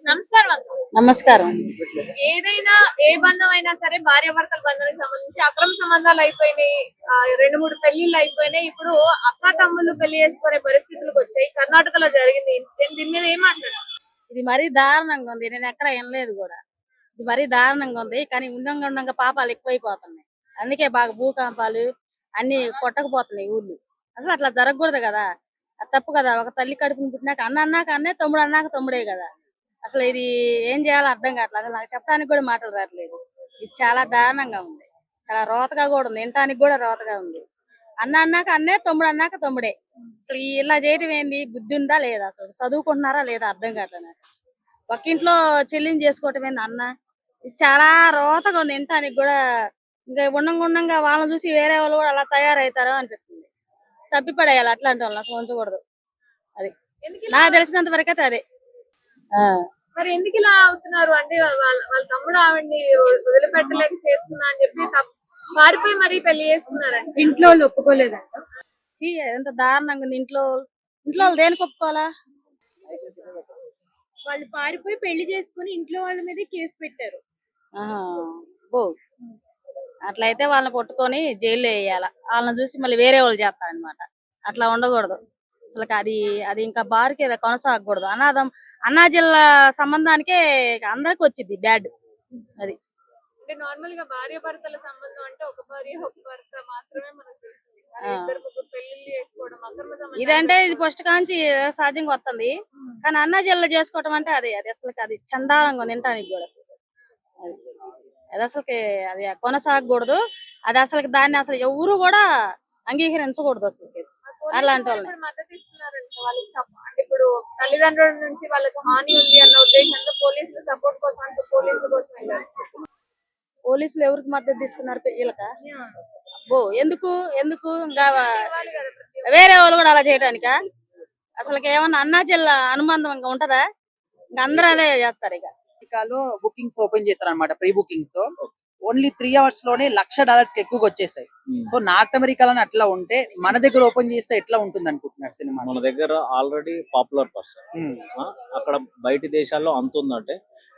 నమస్కారం అక్క. నమస్కారం. ఏదైనా ఏ బంధం అయినా సరే భార్యాభర్తల బంధానికి సంబంధించి అక్రమ సంబంధాలు అయిపోయినాయి. 2-3 పెళ్లిళ్ళు అయిపోయినాయి. ఇప్పుడు అక్క తమ్ముళ్ళు పెళ్లి చేసుకునే పరిస్థితులకు వచ్చాయి. కర్ణాటకలో జరిగింది ఇన్సిడెంట్. దీని మీద ఏం మాట్లాడారు? ఇది మరీ దారుణంగా ఉంది. నేను ఎక్కడ వినలేదు కూడా. ఇది మరీ దారుణంగా ఉంది. కానీ ఉండంగా పాపాలు ఎక్కువైపోతున్నాయి. అందుకే బాగా భూకంపాలు అన్ని కొట్టకపోతున్నాయి ఊర్లు. అసలు అట్లా జరగకూడదు కదా. అది తప్పు కదా. ఒక తల్లి కడుపుని పుట్టినాక అన్న అన్నాక అన్నే, తమ్ముడు అన్నాక తమ్ముడే కదా. అసలు ఇది ఏం చేయాలో అర్థం కావట్లేదు. అసలు నాకు చెప్పడానికి కూడా మాటలు రావట్లేదు. ఇది చాలా దారుణంగా ఉంది. చాలా రోతగా కూడా ఉంది. వినటానికి కూడా రోతగా ఉంది. అన్న అన్నాక అన్నే, తమ్ముడు అన్నాక తమ్ముడే. అసలు ఇలా చేయటం ఏంది? బుద్ధి ఉందా లేదా? అసలు చదువుకుంటున్నారా లేదా అర్థం కావట్లేదు నాకు. ఒక ఇంట్లో చెల్లిని చేసుకోవటం ఏంది అన్న? ఇది చాలా రోతగా ఉంది. వినటానికి కూడా ఇంకా ఉండంగా వాళ్ళని చూసి వేరే వాళ్ళు కూడా అలా తయారవుతారో అనిపిస్తుంది. చంపి పడేయాలి అట్లాంటి వాళ్ళని అసలు ఉంచకూడదు. అది నాకు తెలిసినంత వరకు అయితే అదే. మరి ఎందుకు ఇలా అవుతున్నారు అంటే వాళ్ళ తమ్ముడు ఆవిడ్ని వదిలిపెట్టలేక చేసుకున్నా అని చెప్పి పారిపోయి మరీ పెళ్లి చేసుకున్నారంట. ఇంట్లో వాళ్ళు ఒప్పుకోలేదంట. ఎంత దారుణంగా ఉంది. ఇంట్లో వాళ్ళు దేనికి ఒప్పుకోవాలా? వాళ్ళు పారిపోయి పెళ్లి చేసుకుని ఇంట్లో వాళ్ళ మీద కేసు పెట్టారు. అట్లయితే వాళ్ళని పట్టుకొని జైల్లో వేయాల. వాళ్ళని చూసి మళ్ళీ వేరే వాళ్ళు చేస్తారనమాట. అట్లా ఉండకూడదు. అసలు అది ఇంకా బారుకి కొనసాగకూడదు. అన్నా జిల్లా సంబంధానికే అందరికి వచ్చింది బ్యాడ్. అది అంటే నార్మల్ గా భార్య భర్తల సంబంధం అంటే ఒక భార్య ఒక భర్త మాత్రమే మనకు తెలుస్తుంది. ఇద్దరు పెళ్లిళ్ళు చేసుకోవడం అక్రమ సంబంధం ఇదంటే ఇది ఫస్ట్ కాంచి సహజంగా వస్తుంది. కానీ అన్నా జిల్లా చేసుకోవటం అంటే అది అసలు అది చండాలంగా తినటానికి కూడా అది అసలుకి అది కొనసాగకూడదు. అది అసలు దాన్ని అసలు ఎవరు కూడా అంగీకరించకూడదు. అసలు అలాంటి వాళ్ళని మద్దతు ఇస్తున్నారంట వాళ్ళకి. అంటే ఇప్పుడు తల్లిదండ్రుల నుంచి వాళ్ళకి హాని ఉంది అన్న ఉద్దేశంతో పోలీసులు సపోర్ట్ కోసం పోలీసుల కోసం వెళ్ళారు. పోలీసులు ఎవరికి మద్దతు ఇస్తున్నారు? వీళ్ళక ఎందుకు ఇంకా వేరే వాళ్ళు కూడా అలా చేయడానికా? అసలు ఏమన్నా అన్నా జిల్లా అనుబంధం ఇంకా ఉంటదా? ఇంకా అందరూ అదే చేస్తారు. ఇక బుకింగ్స్ ఓపెన్ చేస్తారు అనమాట. ప్రీ బుకింగ్స్ ఓన్లీ 3 hours లోనే $1,00,000 ఎక్కువగా వచ్చేసాయి. సో నార్త్ అమెరికాలో అట్లా ఉంటే మన దగ్గర ఓపెన్ చేస్తే ఎట్లా ఉంటుంది అనుకుంటున్నారు సినిమా? మన దగ్గర ఆల్రెడీ పాపులర్ పర్సన్, అక్కడ బయట దేశాల్లో అంత ఉందంటే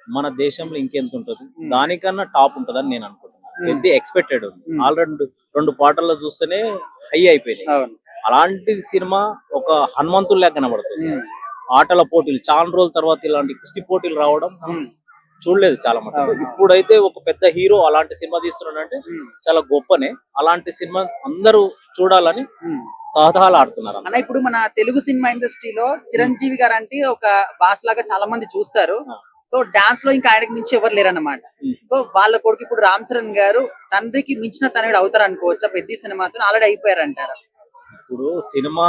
మన దేశంలో ఇంకెంత ఉంటుంది? దానికన్నా టాప్ ఉంటుందని నేను అనుకుంటున్నాను. ఎంత ఎక్స్పెక్టెడ్ ఉంది. ఆల్రెడీ 2 పాటల్లో చూస్తేనే హై అయిపోయినాయి. అలాంటి సినిమా ఒక హనుమంతుల్లా కనబడుతుంది. ఆటల పోటీలు చాలా రోజుల తర్వాత ఇలాంటి కుస్తీ పోటీలు రావడం చూడలేదు చాలా మంది. ఇప్పుడైతే ఒక పెద్ద హీరో అలాంటి సినిమా తీస్తున్నాడంటే చాలా గొప్పనే. అలాంటి సినిమా అందరూ చూడాలని తహతహలాడుతున్నారు అన్న. ఇప్పుడు మన తెలుగు సినిమా ఇండస్ట్రీలో చిరంజీవి గారు అంటే ఒక బాస్ లాగా చాలా మంది చూస్తారు. సో డాన్స్ లో ఇంకా ఆయనకి మించి ఎవరు లేరన్నమాట. సో వాళ్ళ కొడుకు ఇప్పుడు రామ్ చరణ్ గారు తండ్రికి మించిన తనయుడు అవుతారు అనుకోవచ్చా? పెద్ద సినిమాతో ఆల్రెడీ అయిపోయారు అంటారా? ఇప్పుడు సినిమా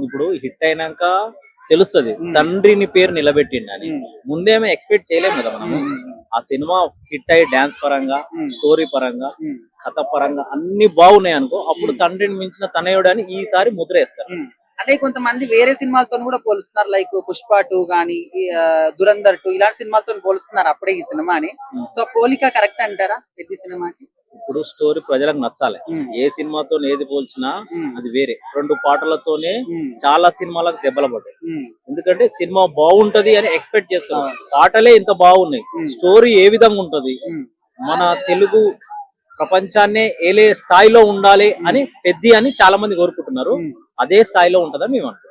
ఇప్పుడు హిట్ అయినాక తెలుస్తుంది తండ్రిని పేరు నిలబెట్టిండి అని. ముందేమో ఎక్స్పెక్ట్ చేయలేము కదా మనము. ఆ సినిమా హిట్ అయ్యి డాన్స్ పరంగా, స్టోరీ పరంగా, కథ పరంగా అన్ని బాగున్నాయి అనుకో, అప్పుడు తండ్రిని మించిన తనయుడు అని ఈసారి ముద్ర వేస్తారు. అంటే కొంతమంది వేరే సినిమాలతో కూడా పోలుస్తున్నారు. లైక్ పుష్ప 2 గానీ, దురంధర్ 2 ఇలాంటి సినిమాలతో పోలుస్తున్నారు అప్పుడే ఈ సినిమాని. సో పోలిక కరెక్ట్ అంటారా పెద్ద సినిమాకి? ఇప్పుడు స్టోరీ ప్రజలకు నచ్చాలి. ఏ సినిమాతో ఏది పోల్చినా అది వేరే. 2 పాటలతోనే చాలా సినిమాలకు దెబ్బలు పడ్డాయి. ఎందుకంటే సినిమా బాగుంటది అని ఎక్స్పెక్ట్ చేస్తున్నాం. పాటలే ఇంత బాగున్నాయి, స్టోరీ ఏ విధంగా ఉంటది, మన తెలుగు ప్రపంచాన్నే ఏలే స్థాయిలో ఉండాలి అని పెద్ద అని చాలా మంది కోరుకుంటున్నారు. అదే స్థాయిలో ఉంటదని మేము అనుకుంటున్నాం.